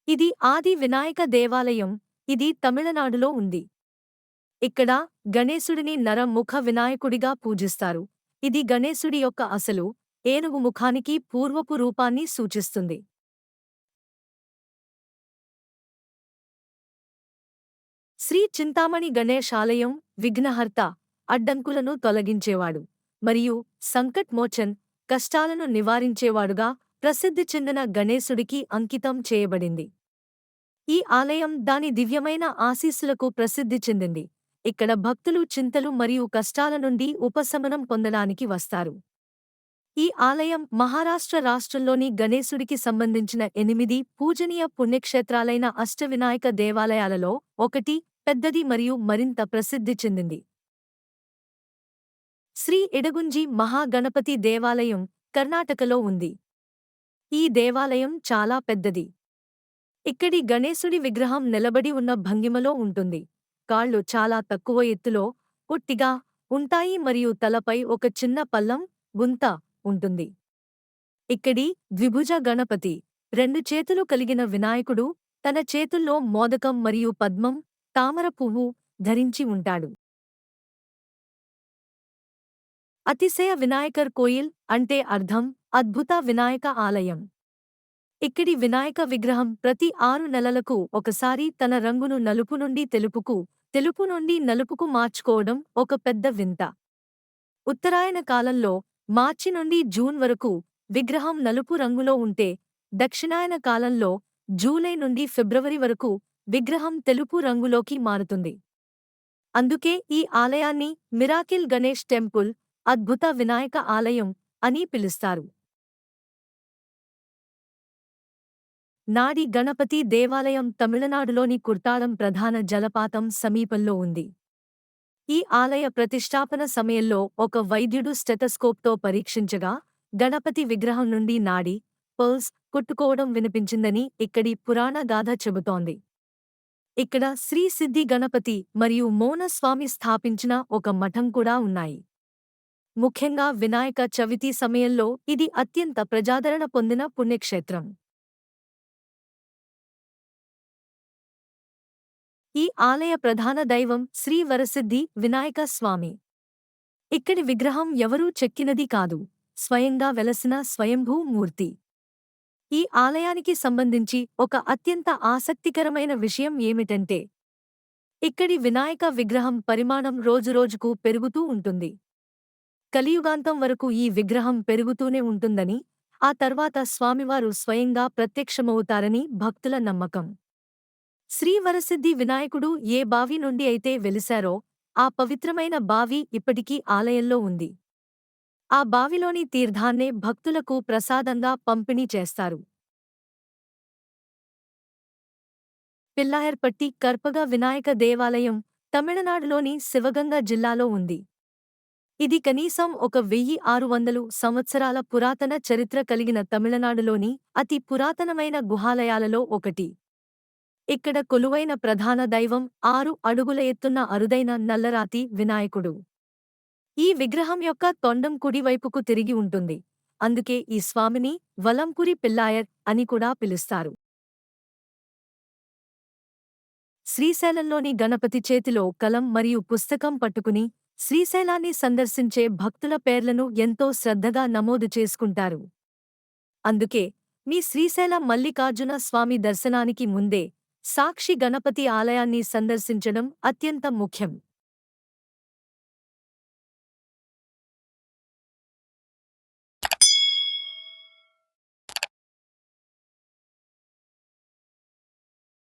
ఇది ఆది వినాయక దేవాలయం. ఇది తమిళనాడులో ఉంది. ఇక్కడ గణేశుడిని నర ముఖ వినాయకుడిగా పూజిస్తారు. ఇది గణేశుడి యొక్క అసలు ఏనుగు ముఖానికి పూర్వపు రూపాన్ని సూచిస్తుంది. శ్రీ చింతామణి గణేష్ ఆలయం విఘ్నహర్త, అడ్డంకులను తొలగించేవాడు మరియు సంకట్ మోచన్, కష్టాలను నివారించేవాడుగా ప్రసిద్ధి చెందిన గణేశుడికి అంకితం చేయబడింది. ఈ ఆలయం దాని దివ్యమైన ఆశీస్సులకు ప్రసిద్ధి చెందింది. ఇక్కడ భక్తులు చింతలు మరియు కష్టాల నుండి ఉపశమనం పొందడానికి వస్తారు. ఈ ఆలయం మహారాష్ట్ర రాష్ట్రంలోని గణేశుడికి సంబంధించిన 8 పూజనీయ పుణ్యక్షేత్రాలైన అష్టవినాయక దేవాలయాలలో ఒకటి, పెద్దది మరియు మరింత ప్రసిద్ధి చెందింది. శ్రీ ఇడగుంజి మహాగణపతి దేవాలయం కర్ణాటకలో ఉంది. ఈ దేవాలయం చాలా పెద్దది. ఇక్కడి గణేశుడి విగ్రహం నిలబడి ఉన్న భంగిమలో ఉంటుంది. కాళ్ళు చాలా తక్కువ ఎత్తులో, పొట్టిగా ఉంటాయి మరియు తలపై ఒక చిన్న పల్లం, గుంత ఉంటుంది. ఇక్కడి ద్విభుజ గణపతి, 2 చేతులు కలిగిన వినాయకుడు, తన చేతుల్లో మోదకం మరియు పద్మం, తామర పువ్వు ధరించి ఉంటాడు. అతిశయ వినాయకర్ కోయిల్ అంటే అర్థం అద్భుత వినాయక ఆలయం. ఇక్కడి వినాయక విగ్రహం ప్రతి 6 నెలలకు ఒకసారి తన రంగును నలుపు నుండి తెలుపుకు, తెలుపు నుండి నలుపుకు మార్చుకోవడం ఒక పెద్ద వింత. ఉత్తరాయణ కాలంలో మార్చి నుండి జూన్ వరకు విగ్రహం నలుపు రంగులో ఉంటే, దక్షిణాయన కాలంలో జూలై నుండి ఫిబ్రవరి వరకు విగ్రహం తెలుపు రంగులోకి మారుతుంది. అందుకే ఈ ఆలయాన్ని మిరాకిల్ గణేష్ టెంపుల్, అద్భుత వినాయక ఆలయం అని పిలుస్తారు. నాడి గణపతి దేవాలయం తమిళనాడులోని కుర్తాళం ప్రధాన జలపాతం సమీపంలో ఉంది. ఈ ఆలయ ప్రతిష్ఠాపన సమయంలో ఒక వైద్యుడు స్టెతస్కోప్తో పరీక్షించగా గణపతి విగ్రహం నుండి నాడి, పల్స్ కొట్టుకోవడం వినిపించిందని ఇక్కడి పురాణ గాథ చెబుతోంది. ఇక్కడ శ్రీ సిద్ధి గణపతి మరియు మౌనస్వామి స్థాపించిన ఒక మఠం కూడా ఉన్నాయి. ముఖ్యంగా వినాయక చవితి సమయంలో ఇది అత్యంత ప్రజాదరణ పొందిన పుణ్యక్షేత్రం. ఈ ఆలయ ప్రధాన దైవం శ్రీ వరసిద్ధి వినాయక స్వామి. ఇక్కడి విగ్రహం ఎవరూ చెక్కినది కాదు, స్వయంగా వెలసిన స్వయంభూ మూర్తి. ఈ ఆలయానికి సంబంధించి ఒక అత్యంత ఆసక్తికరమైన విషయం ఏమిటంటే, ఇక్కడి వినాయక విగ్రహం పరిమాణం రోజురోజుకు పెరుగుతూ ఉంటుంది. కలియుగాంతం వరకు ఈ విగ్రహం పెరుగుతూనే ఉంటుందని, ఆ తర్వాత స్వామివారు స్వయంగా ప్రత్యక్షమవుతారని భక్తుల నమ్మకం. శ్రీ వరసిద్ధి వినాయకుడు ఏ బావి నుండి అయితే వెలిశారో, ఆ పవిత్రమైన బావి ఇప్పటికీ ఆలయంలో ఉంది. ఆ బావిలోని తీర్థాన్నే భక్తులకు ప్రసాదంగా పంపిణీ చేస్తారు. పిల్లాయర్పట్టి కర్పగ వినాయక దేవాలయం తమిళనాడులోని శివగంగ జిల్లాలో ఉంది. ఇది కనీసం 1600 సంవత్సరాల పురాతన చరిత్ర కలిగిన తమిళనాడులోని అతి పురాతనమైన గుహాలయాలలో ఒకటి. ఇక్కడ కొలువైన ప్రధాన దైవం 6 అడుగుల ఎత్తున్న అరుదైన నల్లరాతి వినాయకుడు. ఈ విగ్రహం యొక్క తొండం కుడివైపుకు తిరిగి ఉంటుంది. అందుకే ఈ స్వామిని వలంపురి పిల్లాయర్ అని కూడా పిలుస్తారు. శ్రీశైలంలోని గణపతి చేతిలో కలం మరియు పుస్తకం పట్టుకుని శ్రీశైలాన్ని సందర్శించే భక్తుల పేర్లను ఎంతో శ్రద్ధగా నమోదు చేసుకుంటారు. అందుకే మీ శ్రీశైల మల్లికార్జున స్వామి దర్శనానికి ముందే సాక్షి గణపతి ఆలయాన్ని సందర్శించడం అత్యంత ముఖ్యం.